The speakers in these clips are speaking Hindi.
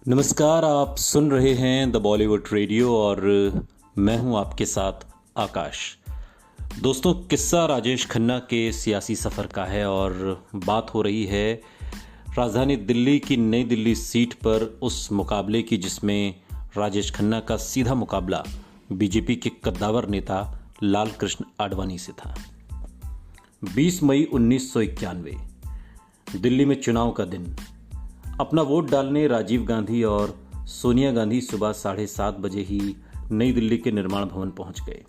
नमस्कार, आप सुन रहे हैं द बॉलीवुड रेडियो और मैं हूं आपके साथ आकाश। दोस्तों, किस्सा राजेश खन्ना के सियासी सफ़र का है और बात हो रही है राजधानी दिल्ली की नई दिल्ली सीट पर उस मुकाबले की जिसमें राजेश खन्ना का सीधा मुकाबला बीजेपी के कद्दावर नेता लाल कृष्ण आडवाणी से था। 20 मई 1991 दिल्ली में चुनाव का दिन। अपना वोट डालने राजीव गांधी और सोनिया गांधी सुबह 7:30 बजे ही नई दिल्ली के निर्माण भवन पहुंच गए।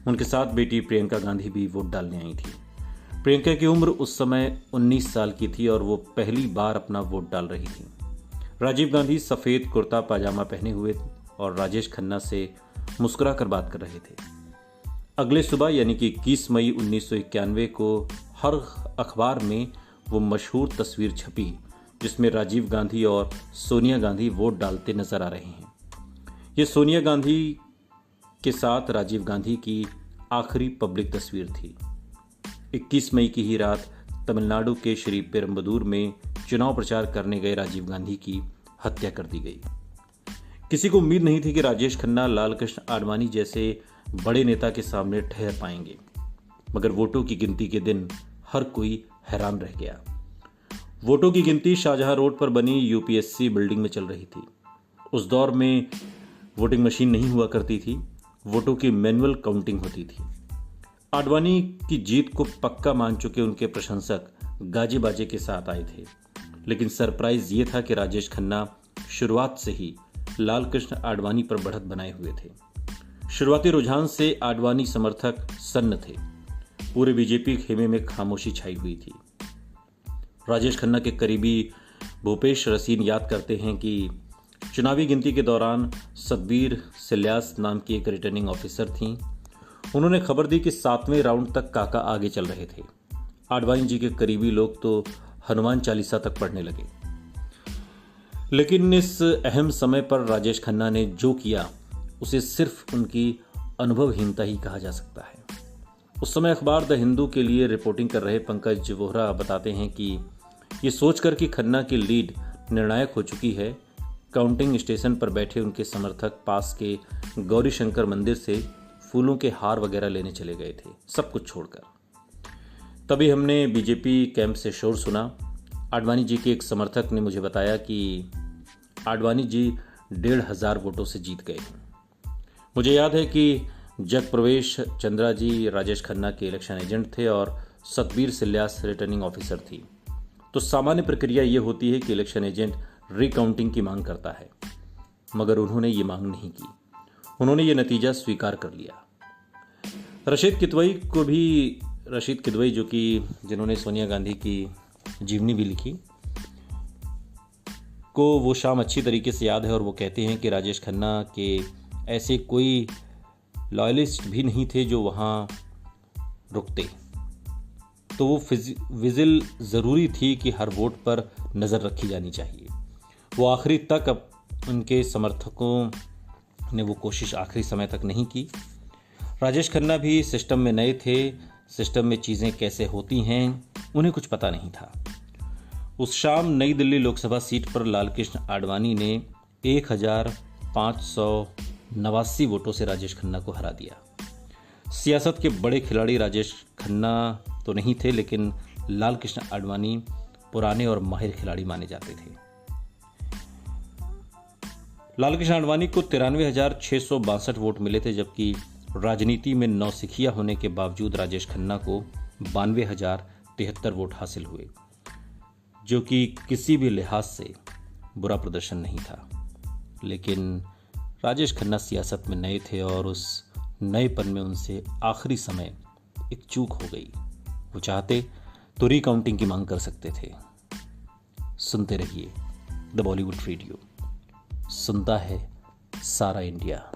उनके साथ बेटी प्रियंका गांधी भी वोट डालने आई थी। प्रियंका की उम्र उस समय 19 साल की थी और वो पहली बार अपना वोट डाल रही थी। राजीव गांधी सफ़ेद कुर्ता पाजामा पहने हुए और राजेश खन्ना से मुस्कुरा कर बात कर रहे थे। अगले सुबह यानी कि 21 मई 1991 को हर अखबार में वो मशहूर तस्वीर छपी जिसमें राजीव गांधी और सोनिया गांधी वोट डालते नजर आ रहे हैं। ये सोनिया गांधी के साथ राजीव गांधी की आखिरी पब्लिक तस्वीर थी। 21 मई की ही रात तमिलनाडु के श्री पेरम्बदूर में चुनाव प्रचार करने गए राजीव गांधी की हत्या कर दी गई। किसी को उम्मीद नहीं थी कि राजेश खन्ना लाल कृष्ण आडवाणी जैसे बड़े नेता के सामने ठहर पाएंगे, मगर वोटों की गिनती के दिन हर कोई हैरान रह गया। वोटों की गिनती शाहजहां रोड पर बनी यूपीएससी बिल्डिंग में चल रही थी। उस दौर में वोटिंग मशीन नहीं हुआ करती थी, वोटों की मैनुअल काउंटिंग होती थी। आडवाणी की जीत को पक्का मान चुके उनके प्रशंसक गाजे बाजे के साथ आए थे, लेकिन सरप्राइज ये था कि राजेश खन्ना शुरुआत से ही लाल कृष्ण आडवाणी पर बढ़त बनाए हुए थे। शुरुआती रुझान से आडवाणी समर्थक सन्न थे। पूरे बीजेपी खेमे में खामोशी छाई हुई थी। राजेश खन्ना के करीबी भूपेश रसीन याद करते हैं कि चुनावी गिनती के दौरान सतबीर सिल्यास नाम की एक रिटर्निंग ऑफिसर थीं। उन्होंने खबर दी कि 7वें राउंड तक काका आगे चल रहे थे। आडवाणी जी के करीबी लोग तो हनुमान चालीसा तक पढ़ने लगे। लेकिन इस अहम समय पर राजेश खन्ना ने जो किया उसे सिर्फ उनकी अनुभवहीनता ही कहा जा सकता है। उस समय अखबार द हिंदू के लिए रिपोर्टिंग कर रहे पंकज वोहरा बताते हैं कि ये सोचकर कि खन्ना की लीड निर्णायक हो चुकी है, काउंटिंग स्टेशन पर बैठे उनके समर्थक पास के गौरी शंकर मंदिर से फूलों के हार वगैरह लेने चले गए थे, सब कुछ छोड़कर। तभी हमने बीजेपी कैंप से शोर सुना। आडवाणी जी के एक समर्थक ने मुझे बताया कि आडवाणी जी 1,500 वोटों से जीत गए हैं। मुझे याद है कि जगप्रवेश चंद्रा जी राजेश खन्ना के इलेक्शन एजेंट थे और सतबीर सिल्यास रिटर्निंग ऑफिसर थी। तो सामान्य प्रक्रिया ये होती है कि इलेक्शन एजेंट रिकाउंटिंग की मांग करता है, मगर उन्होंने ये मांग नहीं की। उन्होंने ये नतीजा स्वीकार कर लिया। रशीद किदवई जो कि जिन्होंने सोनिया गांधी की जीवनी भी लिखी, को वो शाम अच्छी तरीके से याद है और वो कहते हैं कि राजेश खन्ना के ऐसे कोई लॉयलिस्ट भी नहीं थे जो वहाँ रुकते। तो वो विजिल ज़रूरी थी कि हर वोट पर नज़र रखी जानी चाहिए। वो आखिरी तक अब उनके समर्थकों ने वो कोशिश आखिरी समय तक नहीं की। राजेश खन्ना भी सिस्टम में नए थे। सिस्टम में चीज़ें कैसे होती हैं उन्हें कुछ पता नहीं था। उस शाम नई दिल्ली लोकसभा सीट पर लाल कृष्ण आडवाणी ने 1,589 वोटों से राजेश खन्ना को हरा दिया। सियासत के बड़े खिलाड़ी राजेश खन्ना तो नहीं थे, लेकिन लाल कृष्ण आडवाणी पुराने और माहिर खिलाड़ी माने जाते थे। लाल कृष्ण आडवाणी को 93,662 वोट मिले थे, जबकि राजनीति में नौसिखिया होने के बावजूद राजेश खन्ना को 92,073 वोट हासिल हुए, जो कि किसी भी लिहाज से बुरा प्रदर्शन नहीं था। लेकिन राजेश खन्ना सियासत में नए थे और उस नएपन में उनसे आखिरी समय एक चूक हो गई। वो चाहते तो रिकाउंटिंग की मांग कर सकते थे। सुनते रहिए द बॉलीवुड रेडियो, सुनता है सारा इंडिया।